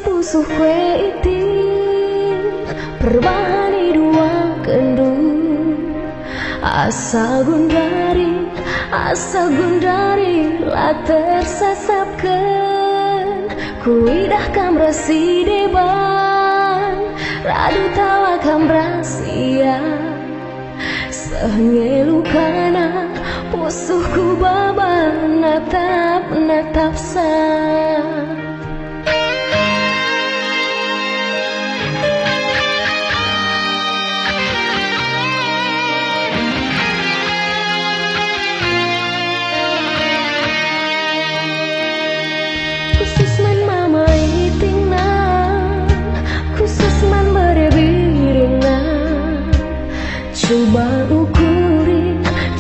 pusuh kue iti perbahani dua kendung asa gundari lah tersasapkan kuidah kamrasi deban radu tawa kamrasia sehengelukana pusuhku baba natap sa.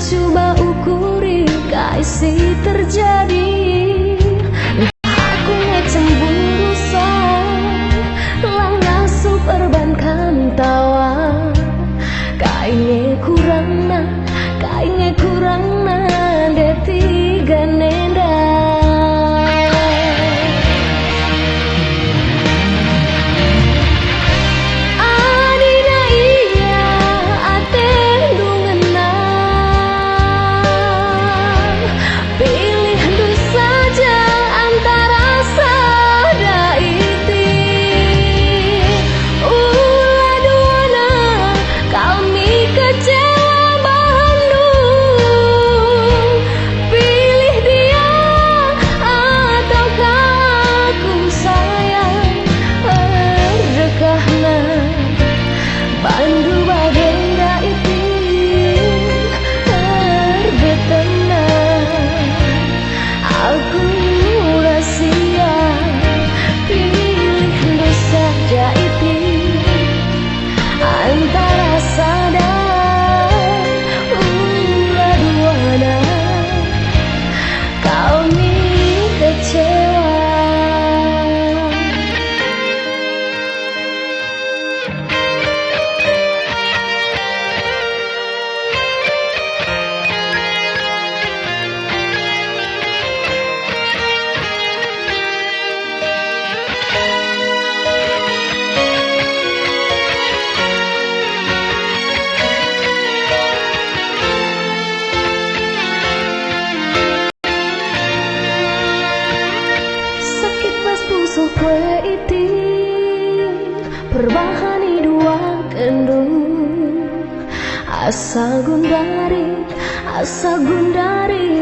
Coba ukuri kasih terjadi. Aku ngecemburu lang ngasup perbankan tawa. Kainge kurang na detiga nenda. Pusuh kue iti perbahani dua kendung asa gundari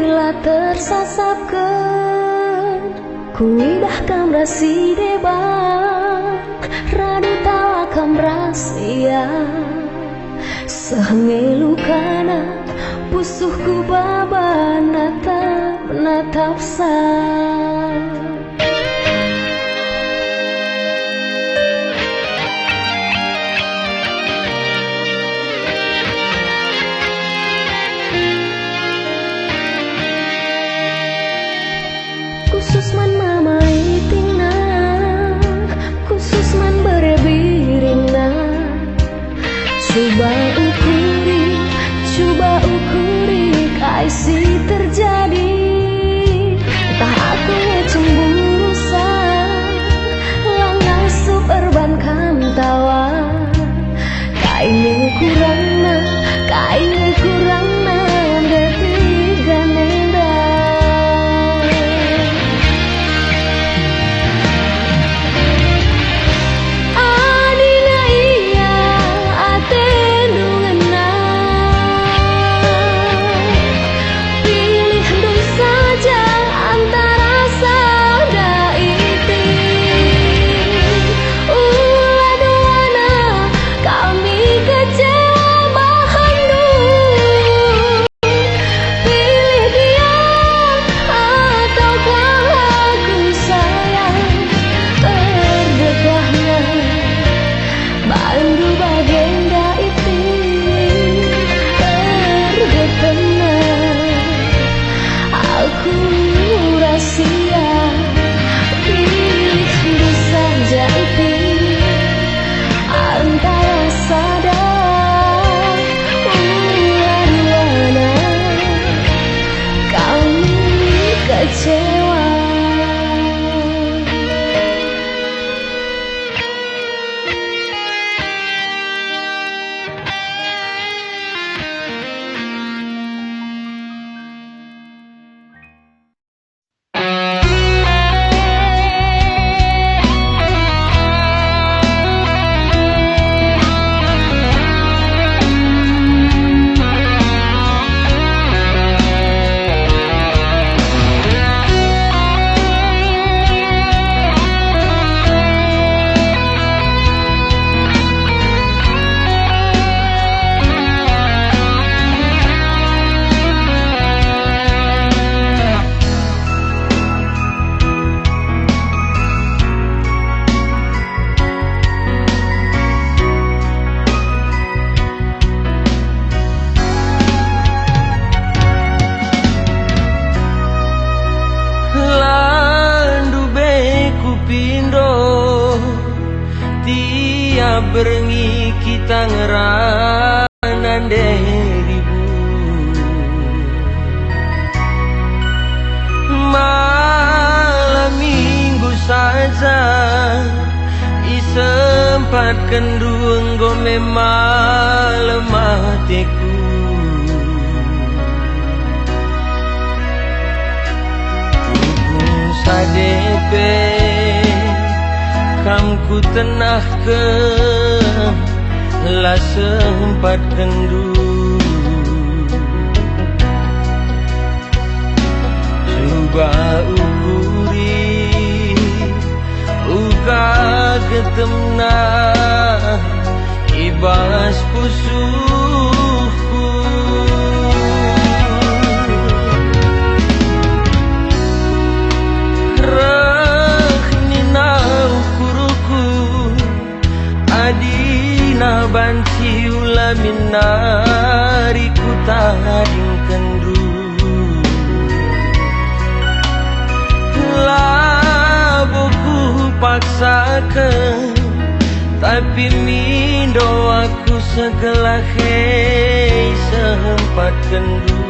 lah tersasapkan kuidah kamrasi deban radu tawa kamrasia sehengelukana pusuhku baba natap sa. Khususman mama itingna, khususman berebirina. Coba ukuri kasih terjadi. Entah aku berengi kita ngeranan deribu malam minggu saja isempat kendung gome malam hatiku sadepe kamku tenah ke lah sempat kendu coba ukuri uga getemna ibas pusuhku adina banci ulaminari ku tading kendu labuku paksakan tapi mindo aku segala hei sempat kendu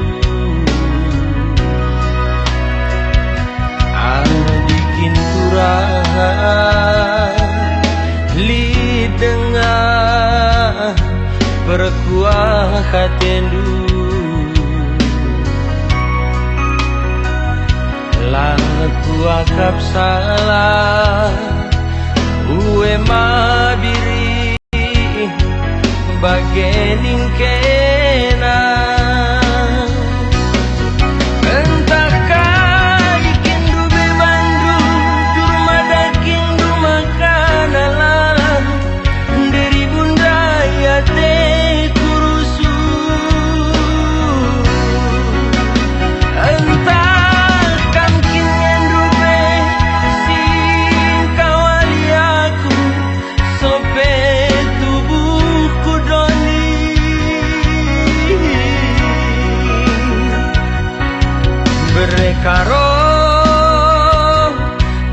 bikin kurang li dengar berkuah katendu laku akap salah uwe mabiri bagening kena karo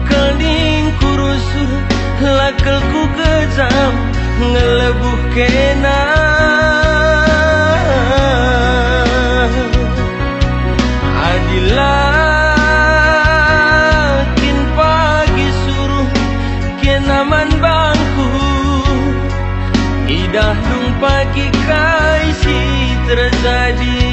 kening kurusu lakelku kejam ngelebuh kena adilakin pagi suruh kenaman bangku idah dung pagi kaisi terjadi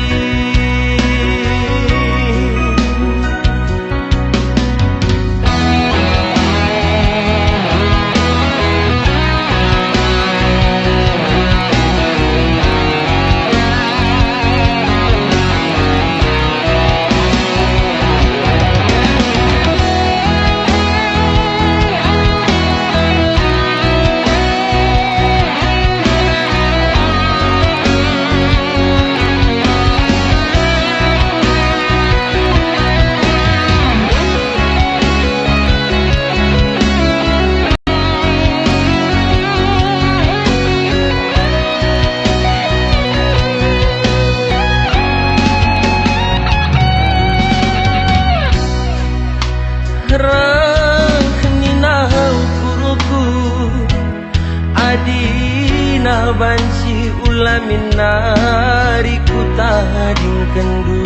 adina banci ulaminari ku tading kendu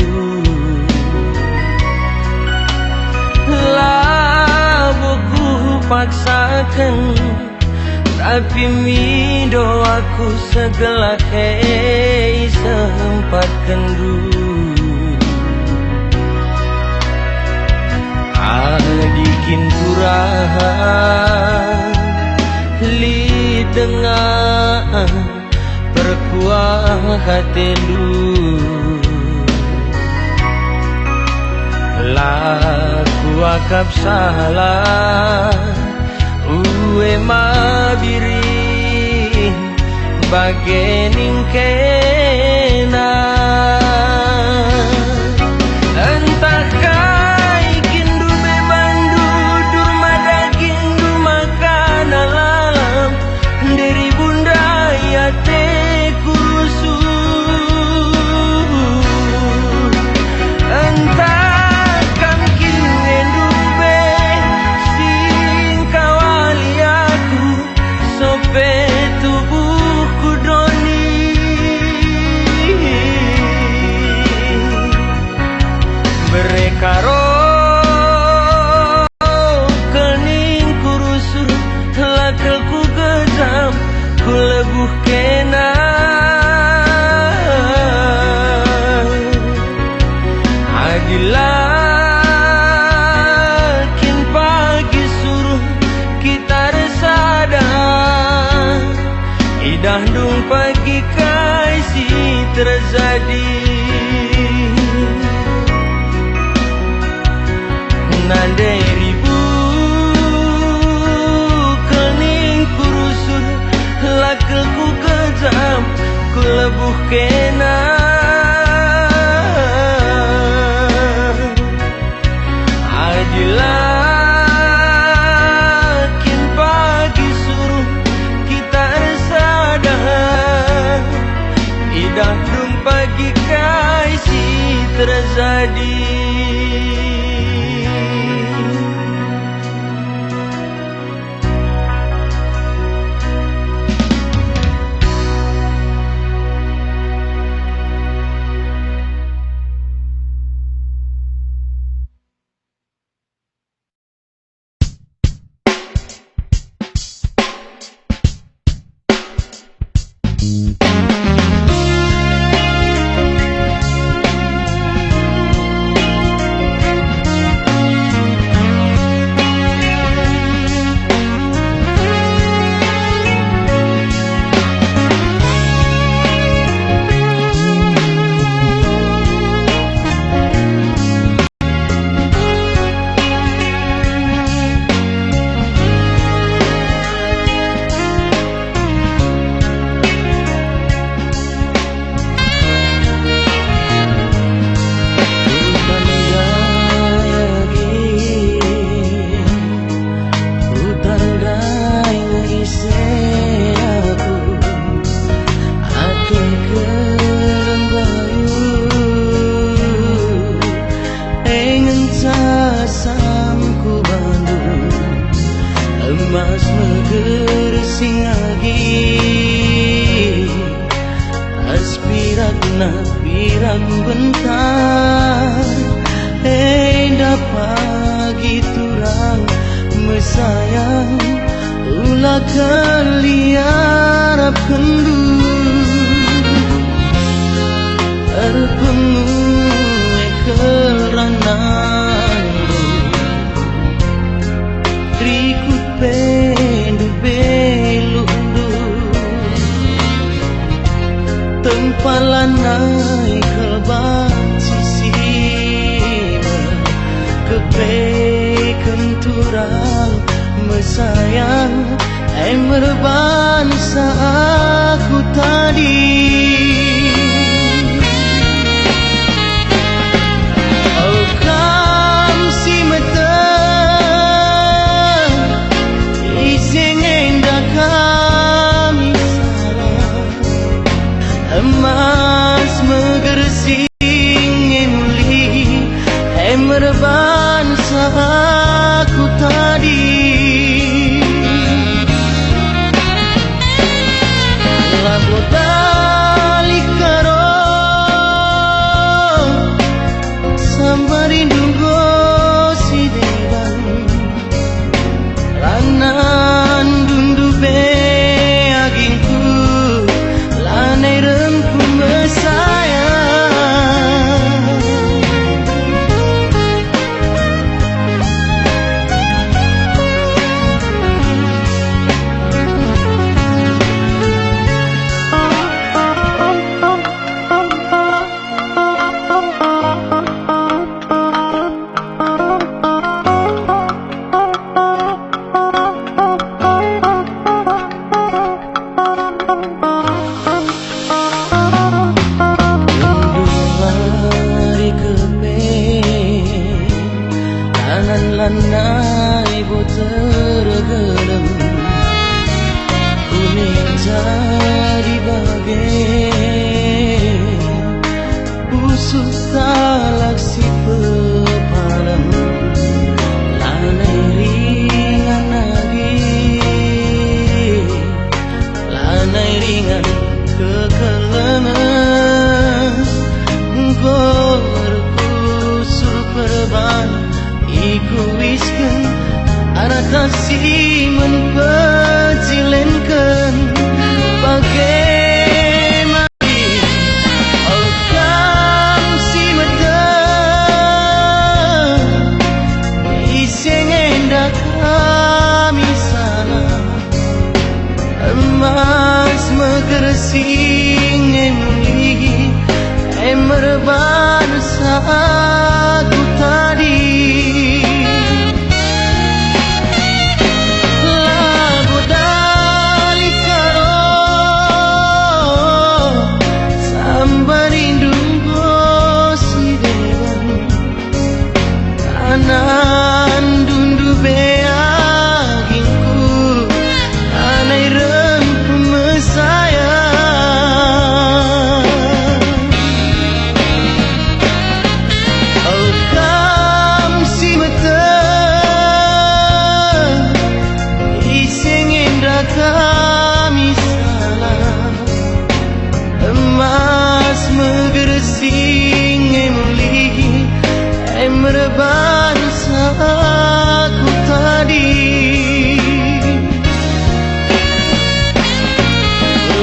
labuku paksakan tapi mido aku segala hei sempat kendu adikin kurang li dengar perkuah hatelu laku akap salah uwe mabiri bagening kena entahkah ikin dume bandu durma daging durma kana lalam dari bunda yate kurusu entah kam kinen dube sing kawali aku sopet ku lebuh kena. Adilah kin pagi suruh kita resadah, idah dung pagi kasih terjadi. Nandai ribu kening kurusur, lakel ku kejam, ku lebuh kena. Adilah kin pagi suruh kita resadah, idah dung pagi kasih terjadi. Emas megersing lagi, aspirat napiran bentar, enda pagi turang mesayang, ulah keliarap kendu, terpengue keranan rikut pendu belundu, tempalan naik kelbat sisi kepekan turang mesayang, merbansa aku tadi. Emas megersing emuli, merbansa aku tadi. Labu balik karo sambari dungo si dedan, lanan dundu be agingku lanai rempu mesayang. Lanai boter gelem kuning jadi bagai busuk talak si pepalam, lanai ringan lagi, lanai ringan kekelengan, gorkusul perban iku wisken anak kasih menpejilenkan, sing emuli merban saku tadi lagu dari karo sambarindung gosi dewan kanan dundu beaginku anai rempu mesaya Alkam si mata iseng indra kami salah emas megersing emuli merban saku tadi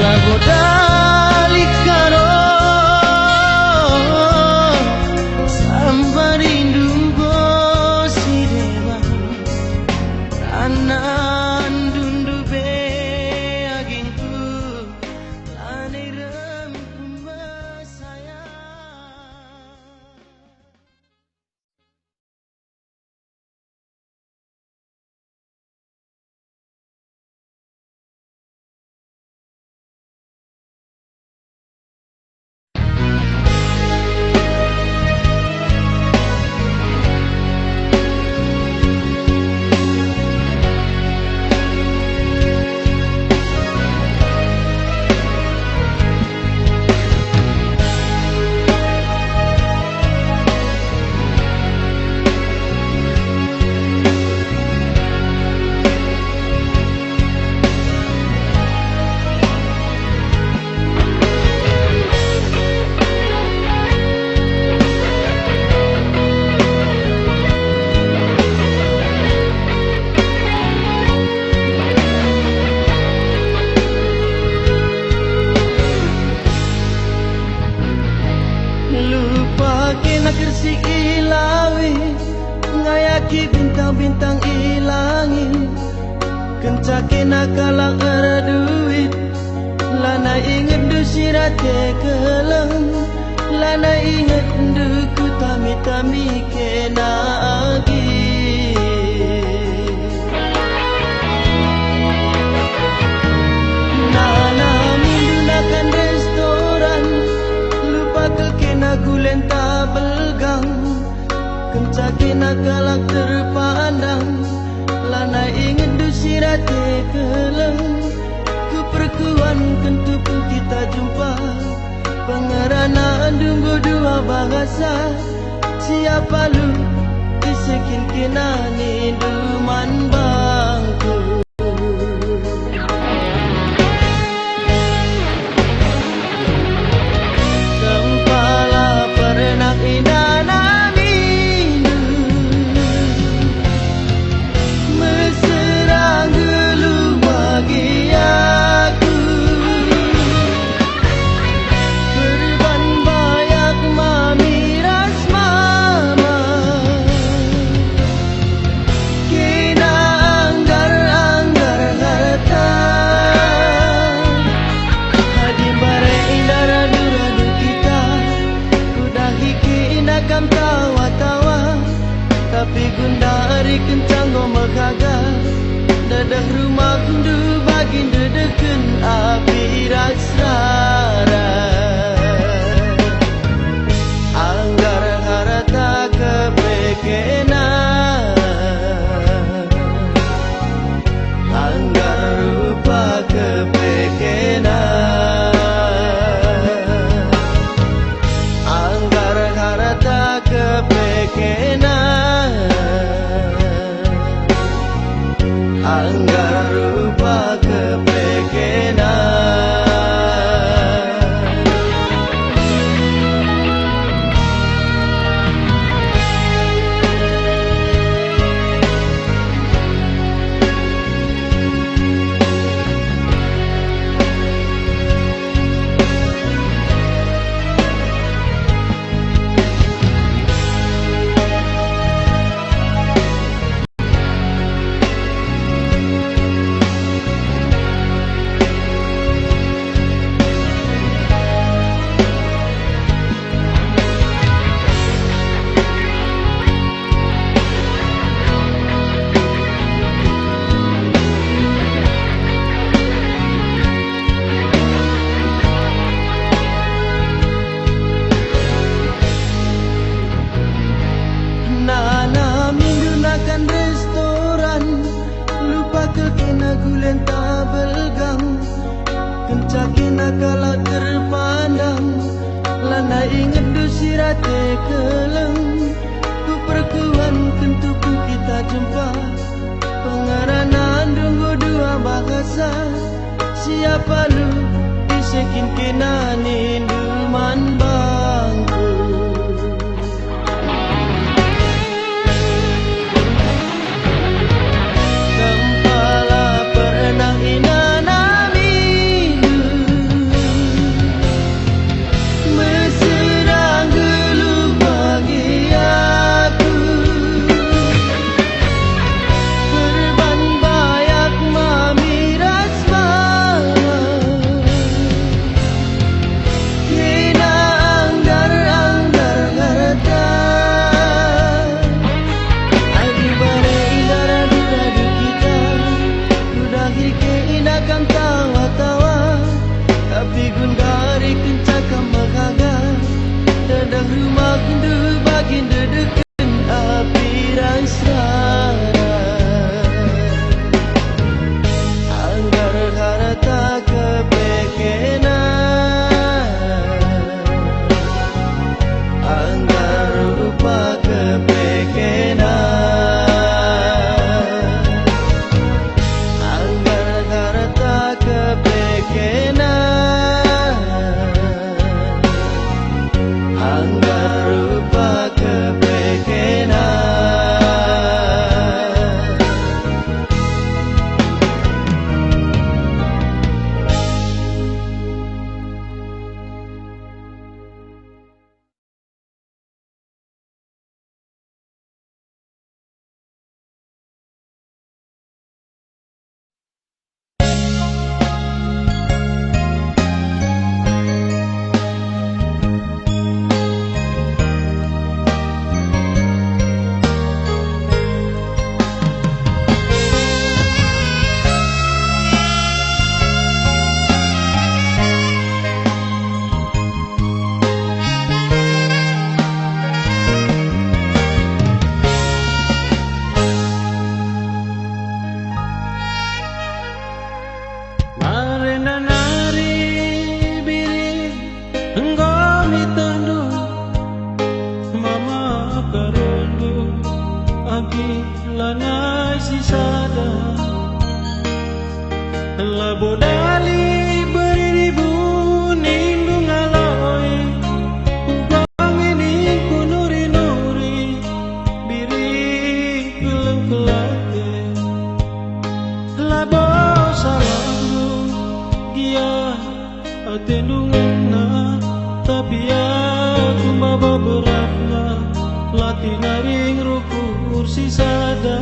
lagu dari karo sambarindung gosi dewa kanan dundu beaginku lani rempu mesaya lupa kena kersi ilawi ngayaki bintang-bintang ilangin kenca kena kalang era duit lana inget du sirate keleng lana inget du ku tami-tami kena agi nana menggunakan restoran lupa kena gulenta belgang kenca kena kalak terpandang lana inget du sirate keleng keperkuan kentu pun kita jumpa pengerana dunggu dua bahasa siapa lu isekin kena ni duman bangku tapi gundari kencang ngomel kagak dadah rumah kundu bagin dedeken api raksara anggar harata kepekena anggar rupa kepekena anggar harata kepekena anggar rupa kepekena kalau terpandang, lana inget dusirate keleng. Ku perkuan kentuku kita jumpa, pengaranan dunggu dua bahasa. Siapa lu disekin kenani duman bangku. Kempala pernah inanami meserang gelu bagi aku. Perban bayak mamiras kena anggar-anggar harta. Adi bare indara dudadu kita, dudagi keinakan tawa-tawa. Tapi gundari kencakam magaga, dadang rumah kundu bagin dedeken api rasa. Anggar harta kepekenan, anggar rupa kepekenan, anggar harta kepekenan, anggar rupa kepekenan. Marena nari biri enggomi tandu, mama karondu agi lanai sisada. Labodali beribu nindu ngaloi, ubangi ku nuri-nuri biri keleng-kelate. Labo salamu iya atendungna, tapi aku baba beratna latih naring rukur sisada.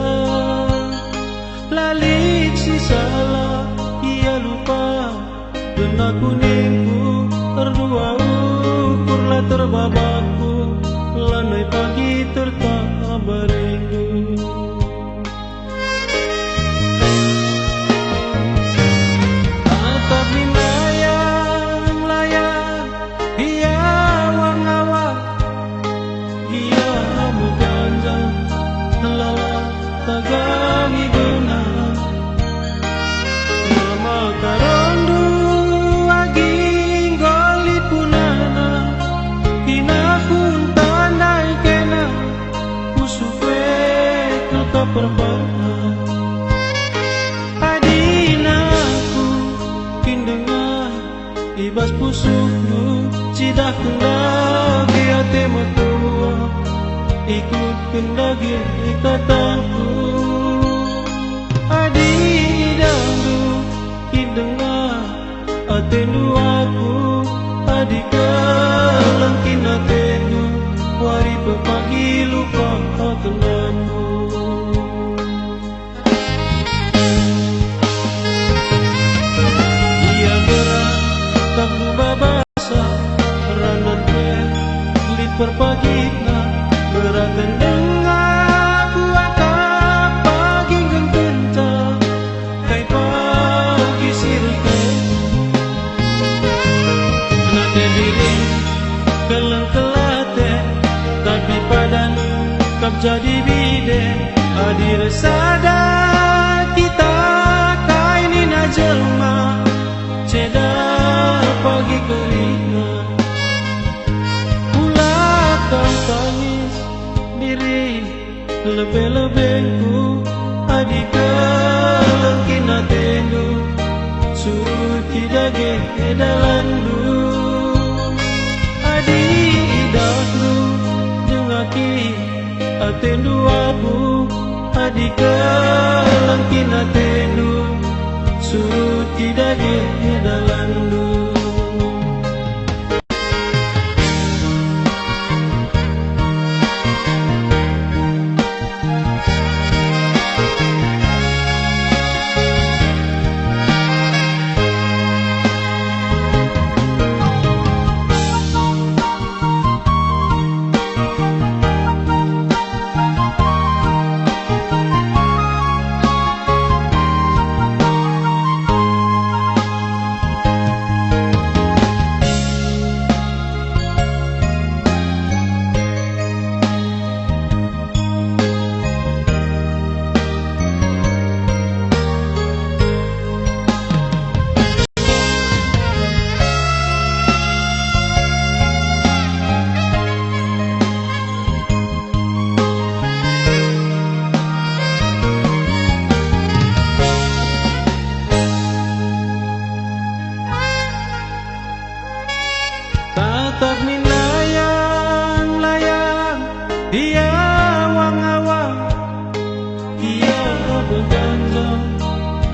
Lalik sisala iya lupa benak kuningku terdua ukur lah terbabakku lanai pagi tertambah rindu. Tapi layang iya wangawa, iya muganjang lala tagangi benang. Mama karondu agi golit punana, kinakun tandai kena kusufe kelka perbana. Adinaku kindengar ibas pusukmu, cidah kendagi hatimu tua, ikut kendagi kataku. Adidamu kindengar atendu aku, adikalangkin atendu wari pepagi lupa kenaku. Ia berat kamu babasa ranan ke lit perpagina berat dengar buat pagi gengkenta kai pagi sirke nate diri keleng-kelate, tapi padan kap jadi bide hadir sadar kita kainin jelma cedar lebih-lebihku adika lengkina tendu suruh tidak dalandu adi idaklu jengaki atendu aku adika lengkina tendu suruh tidak dalandu. Tak minayang-layang dia awang-awang dia berganjang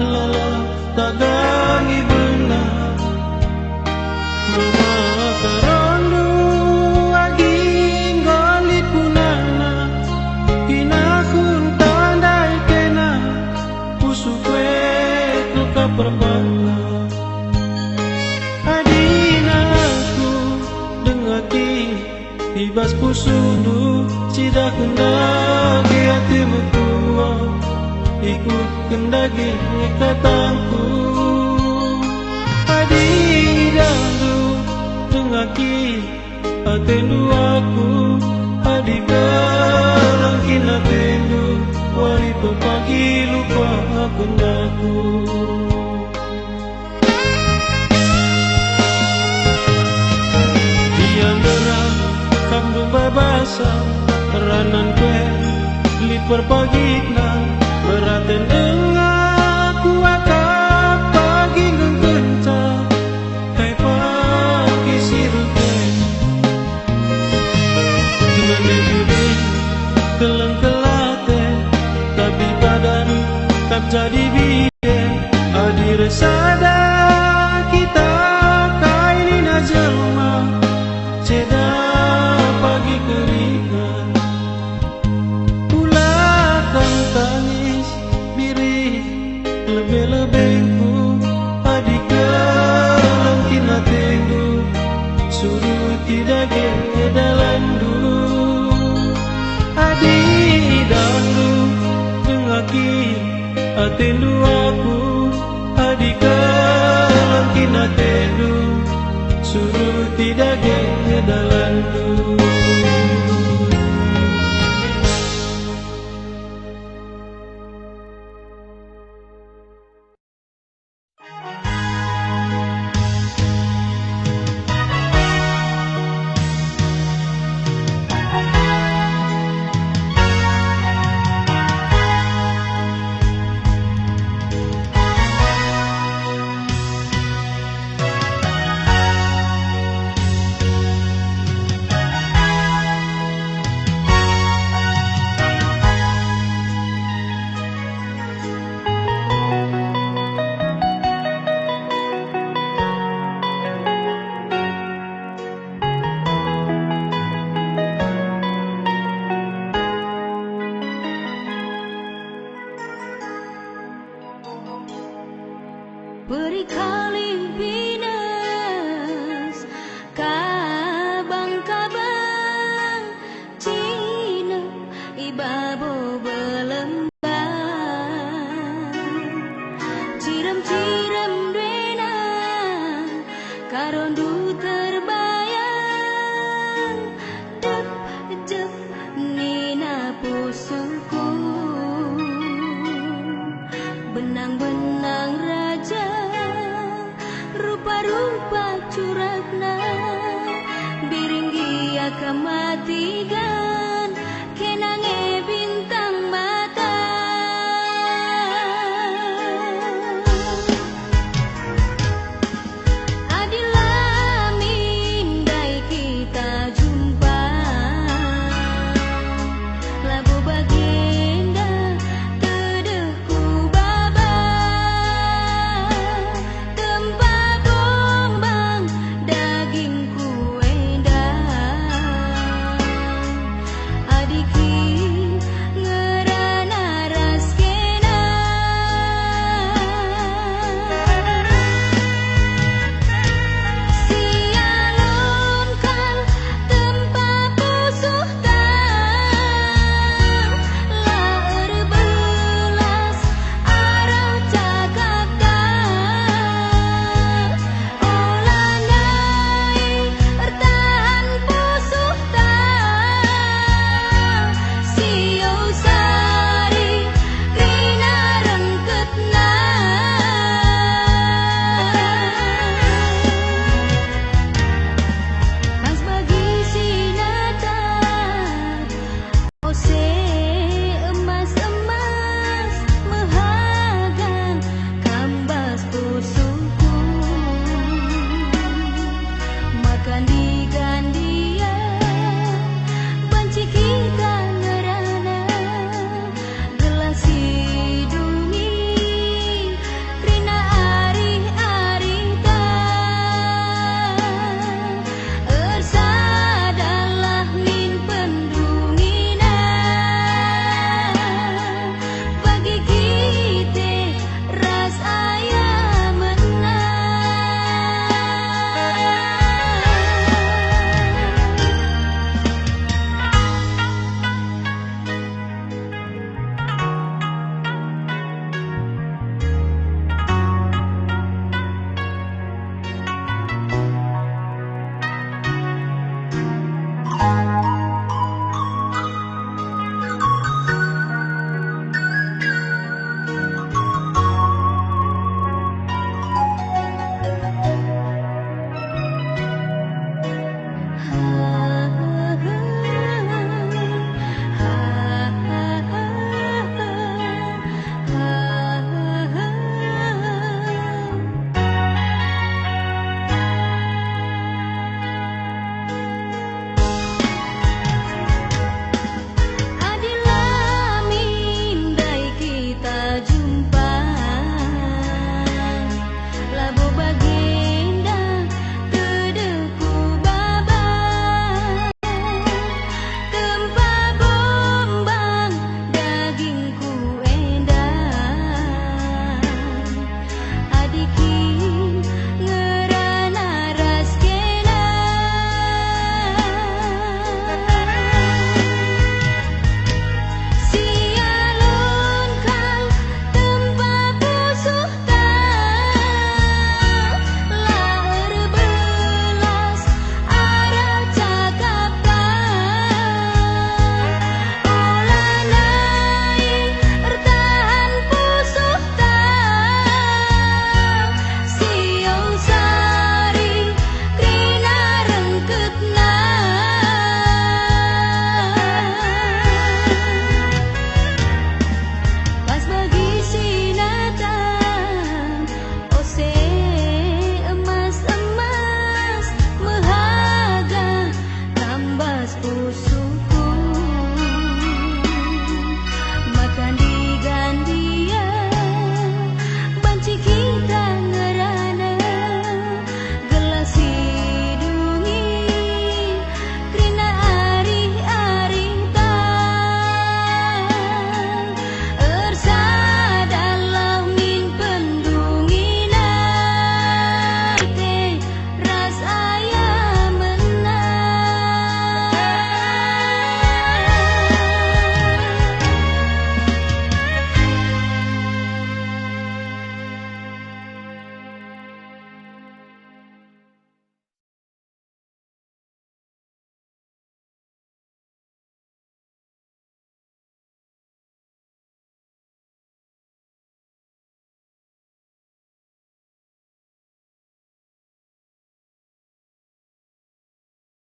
lelah tak gangi benar memakarondu agi golit punana kinakun tandai kena usukwe luka perbana ibas pusudu sida kendagi hatimu kuat ikut kendagi kataku adi dalu dengaki atendu aku adi galangkin atendu wari pagi lupa kendaku. Babasa ranan kue liper pagina beraten dengar kuaka pagi ngengkenca hai pagi siruke cuma negeri keleng kelate tapi badan tak jadi biye adi resada kita kailina jelma ceda pagi keringan ulatan tangis biri lebih-lebihku adika lengkina tendu suruh tidak dalandu adi dalu dengaki atendu aku adika lengkina tendu suruh tidak dalandu. Beri kaling pinas kabang-kabang Cina ibabo belembang Ciram-ciram dena karondu terbayang Dep-dep nina pusuku benang-benang raja rupa-rupa curakna biringgi akamatiga